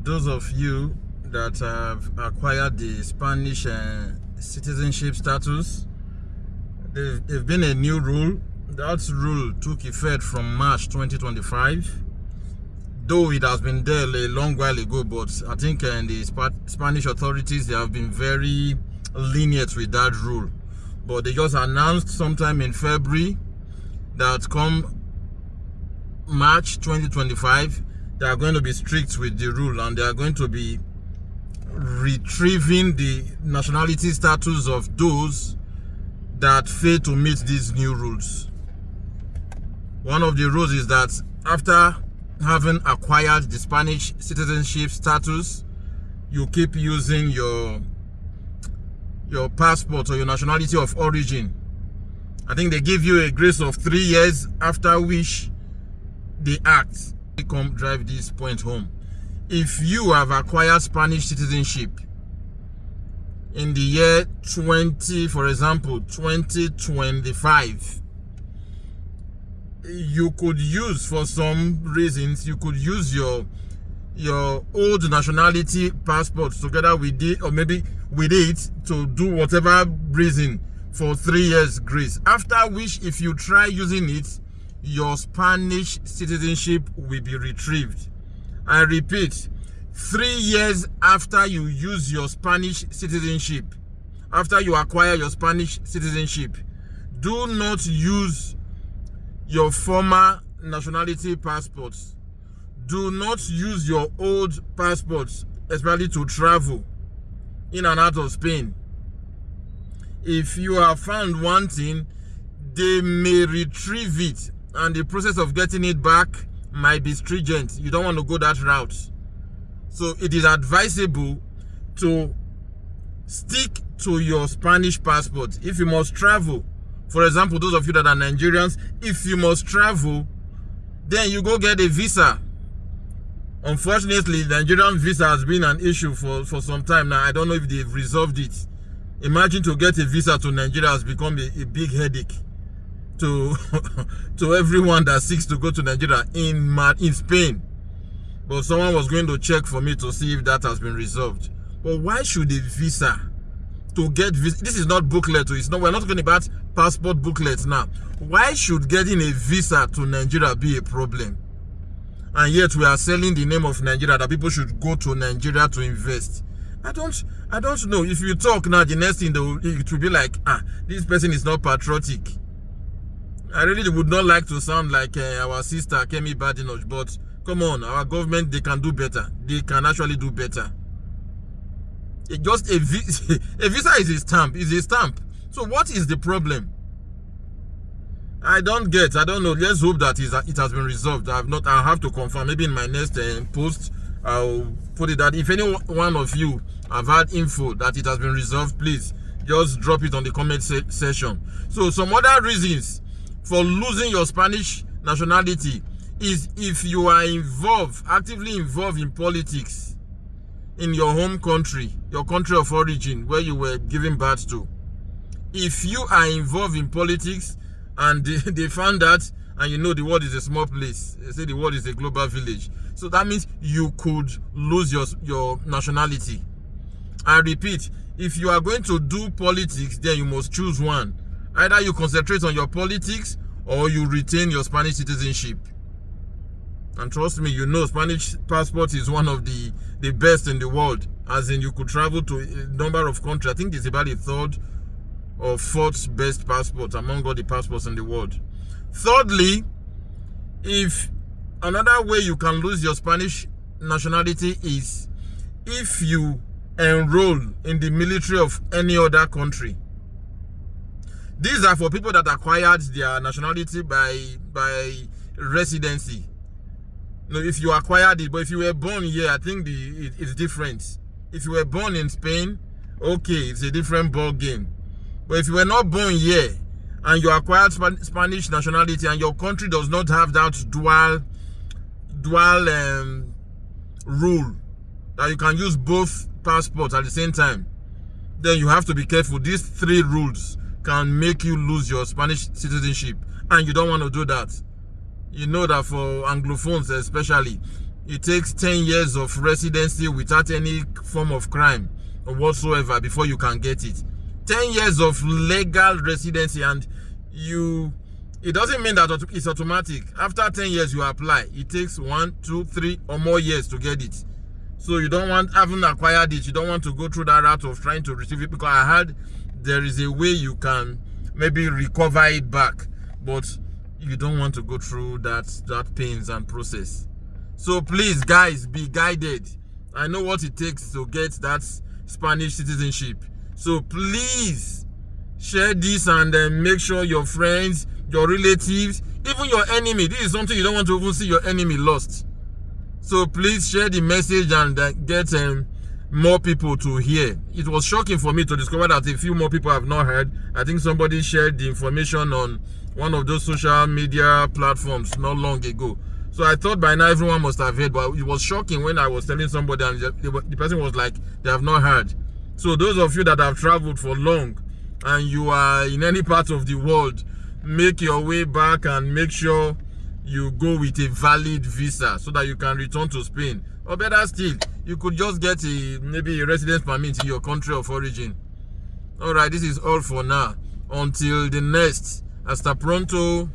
Those of you that have acquired the Spanish citizenship status, there's been a new rule. That rule took effect from March 2025. Though it has been there a long while ago, but I think the Spanish authorities, they have been very lenient with that rule. But they just announced sometime in February that come March 2025, they are going to be strict with the rule, and they are going to be retrieving the nationality status of those that fail to meet these new rules. One of the rules is that after having acquired the Spanish citizenship status, you keep using your passport or your nationality of origin. I think they give you a grace of 3 years, after which they act. Come drive this point home. If you have acquired Spanish citizenship in the year 2025, you could use, for some reasons, you could use your old nationality passport together with it, or maybe with it, to do whatever reason for 3 years grace. After which, if you try using it, your Spanish citizenship will be retrieved. I repeat, 3 years after you use your Spanish citizenship, after you acquire your Spanish citizenship, do not use your former nationality passports. Do not use your old passports, especially to travel in and out of Spain. If you are found wanting, they may retrieve it, and the process of getting it back might be stringent. You don't want to go that route. So it is advisable to stick to your Spanish passport. If you must travel, for example, those of you that are Nigerians, if you must travel, then you go get a visa. Unfortunately, the Nigerian visa has been an issue for some time now. I don't know if they've resolved it. Imagine, to get a visa to Nigeria has become a big headache to everyone that seeks to go to Nigeria in Spain. But someone was going to check for me to see if that has been resolved. But why should a visa to get visa? This is not booklet. We're not talking about passport booklets now. Why should getting a visa to Nigeria be a problem? And yet we are selling the name of Nigeria, that people should go to Nigeria to invest. I don't know. If you talk now, the next thing it will be like, this person is not patriotic. I really would not like to sound like our sister Kemi Badenoch, but come on, our government, they can do better. They can actually do better. A visa is a stamp. Is a stamp. So what is the problem? I don't know. Let's hope that it has been resolved. I'll have to confirm. Maybe in my next post, I'll put it that if any one of you have had info that it has been resolved, please just drop it on the comment section. So some other reasons for losing your Spanish nationality is if you are actively involved in politics in your home country, your country of origin, where you were given birth to. If you are involved in politics and they found that, and you know the world is a small place, they say the world is a global village, so that means you could lose your nationality. I repeat, if you are going to do politics, then you must choose one. Either you concentrate on your politics or you retain your Spanish citizenship. And trust me, you know Spanish passport is one of the best in the world. As in, you could travel to a number of countries. I think it's about the 3rd or 4th best passport among all the passports in the world. Thirdly, if another way you can lose your Spanish nationality is if you enroll in the military of any other country. These are for people that acquired their nationality by residency. If you acquired it, but if you were born here, I think it's different. If you were born in Spain, okay, it's a different ball game. But if you were not born here and you acquired Spanish nationality and your country does not have that dual rule that you can use both passports at the same time, then you have to be careful. These 3 rules can make you lose your Spanish citizenship, and you don't want to do that. You know that for Anglophones especially, it takes 10 years of residency without any form of crime or whatsoever before you can get it. 10 years of legal residency, and it doesn't mean that it's automatic. After 10 years you apply, it takes 1, 2, 3 or more years to get it. So you don't want, having acquired it, you don't want to go through that route of trying to receive it, because I heard there is a way you can maybe recover it back, but you don't want to go through that pains and process. So please, guys, be guided. I know what it takes to get that Spanish citizenship. So please share this and make sure your friends, your relatives, even your enemy, this is something you don't want to even see your enemy lost. So please share the message and get more people to hear. It was shocking for me to discover that a few more people have not heard. I think somebody shared the information on one of those social media platforms not long ago. So I thought by now everyone must have heard, but it was shocking when I was telling somebody and the person was like, they have not heard. So those of you that have traveled for long and you are in any part of the world, make your way back and make sure you go with a valid visa so that you can return to Spain. Or better still, you could just get maybe a residence permit in your country of origin. Alright, this is all for now. Until the next. Hasta pronto.